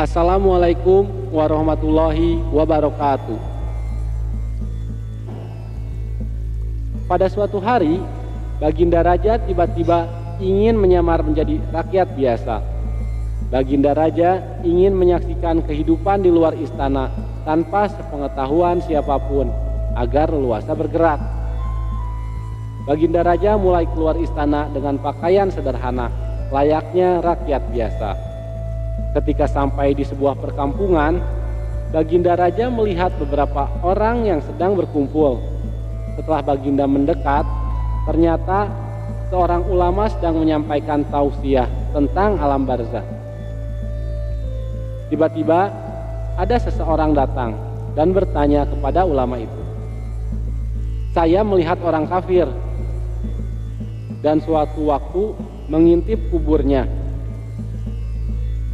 Assalamualaikum warahmatullahi wabarakatuh. Pada suatu hari, Baginda Raja tiba-tiba ingin menyamar menjadi rakyat biasa. Baginda Raja ingin menyaksikan kehidupan di luar istana tanpa sepengetahuan siapapun agar leluasa bergerak. Baginda Raja mulai keluar istana dengan pakaian sederhana, layaknya rakyat biasa. Ketika sampai di sebuah perkampungan, Baginda Raja melihat beberapa orang yang sedang berkumpul. Setelah Baginda mendekat, ternyata seorang ulama sedang menyampaikan tausiah tentang alam barzah. Tiba-tiba ada seseorang datang dan bertanya kepada ulama itu, "Saya melihat orang kafir dan suatu waktu mengintip kuburnya.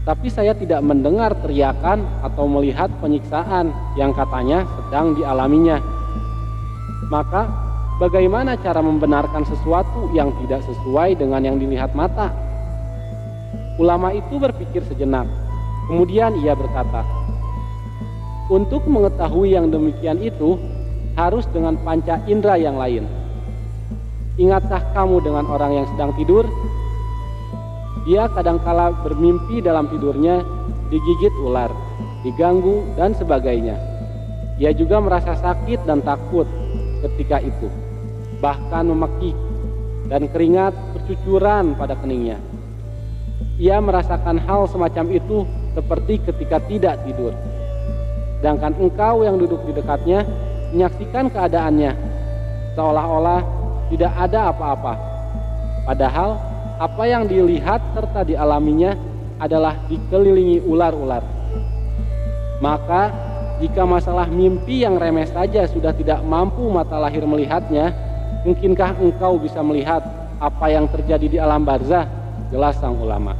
Tapi saya tidak mendengar teriakan atau melihat penyiksaan yang katanya sedang dialaminya. Maka bagaimana cara membenarkan sesuatu yang tidak sesuai dengan yang dilihat mata?" Ulama itu berpikir sejenak. Kemudian ia berkata, "Untuk mengetahui yang demikian itu harus dengan panca indera yang lain. Ingatkah kamu dengan orang yang sedang tidur? Dia kadangkala bermimpi dalam tidurnya digigit ular, diganggu dan sebagainya. Ia juga merasa sakit dan takut ketika itu, bahkan memekik dan keringat bercucuran pada keningnya. Ia merasakan hal semacam itu seperti ketika tidak tidur. Sedangkan engkau yang duduk di dekatnya menyaksikan keadaannya seolah-olah tidak ada apa-apa. Padahal apa yang dilihat serta dialaminya adalah dikelilingi ular-ular. Maka jika masalah mimpi yang remeh saja sudah tidak mampu mata lahir melihatnya, mungkinkah engkau bisa melihat apa yang terjadi di alam barzah?" Jelas sang ulama.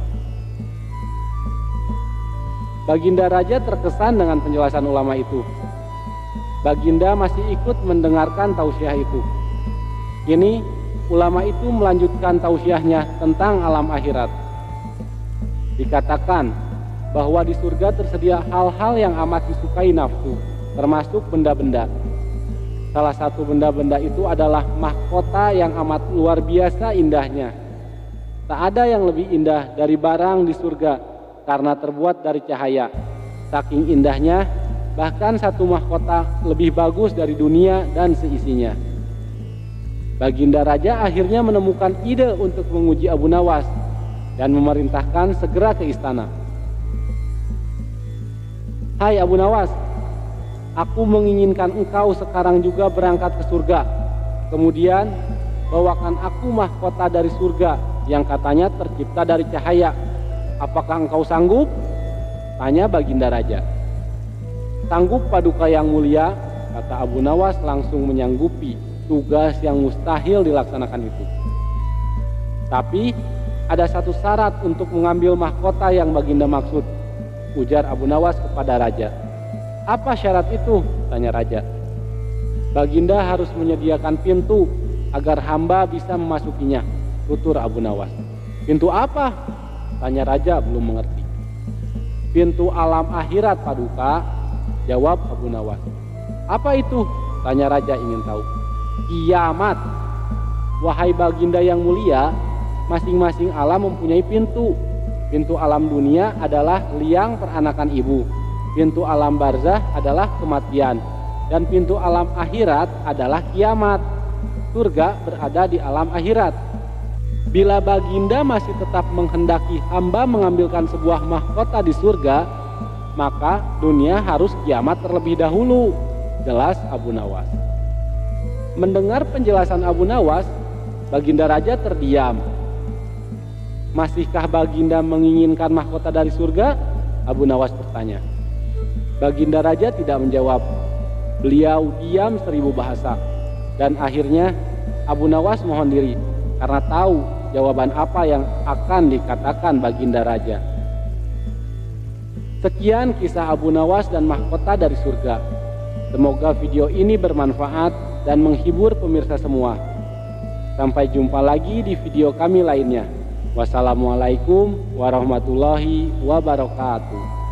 Baginda Raja terkesan dengan penjelasan ulama itu. Baginda masih ikut mendengarkan tausiah itu. Kini ulama itu melanjutkan tausiahnya tentang alam akhirat. Dikatakan bahwa di surga tersedia hal-hal yang amat disukai nafsu, termasuk benda-benda. Salah satu benda-benda itu adalah mahkota yang amat luar biasa indahnya. Tak ada yang lebih indah dari barang di surga karena terbuat dari cahaya. Saking indahnya, bahkan satu mahkota lebih bagus dari dunia dan seisinya. Baginda Raja akhirnya menemukan ide untuk menguji Abu Nawas dan memerintahkan segera ke istana. "Hai Abu Nawas, aku menginginkan engkau sekarang juga berangkat ke surga. Kemudian bawakan aku mahkota dari surga yang katanya tercipta dari cahaya. Apakah engkau sanggup?" tanya Baginda Raja. "Sanggup Paduka yang mulia," kata Abu Nawas langsung menyanggupi tugas yang mustahil dilaksanakan itu. "Tapi ada satu syarat untuk mengambil mahkota yang Baginda maksud," ujar Abu Nawas kepada Raja. "Apa syarat itu?" tanya Raja. "Baginda harus menyediakan pintu agar hamba bisa memasukinya," tutur Abu Nawas. "Pintu apa?" tanya Raja belum mengerti. "Pintu alam akhirat Paduka," jawab Abu Nawas. "Apa itu?" tanya Raja ingin tahu. "Kiamat. Wahai Baginda yang mulia, masing-masing alam mempunyai pintu. Pintu alam dunia adalah liang peranakan ibu. Pintu alam barzah adalah kematian. Dan pintu alam akhirat adalah kiamat. Surga berada di alam akhirat. Bila Baginda masih tetap menghendaki hamba mengambilkan sebuah mahkota di surga, maka dunia harus kiamat terlebih dahulu," jelas Abu Nawas. Mendengar penjelasan Abu Nawas, Baginda Raja terdiam. "Masihkah Baginda menginginkan mahkota dari surga?" Abu Nawas bertanya. Baginda Raja tidak menjawab. Beliau diam 1000 bahasa. Dan akhirnya Abu Nawas mohon diri karena tahu jawaban apa yang akan dikatakan Baginda Raja. Sekian kisah Abu Nawas dan mahkota dari surga. Semoga video ini bermanfaat dan menghibur pemirsa semua. Sampai jumpa lagi di video kami lainnya. Wassalamualaikum warahmatullahi wabarakatuh.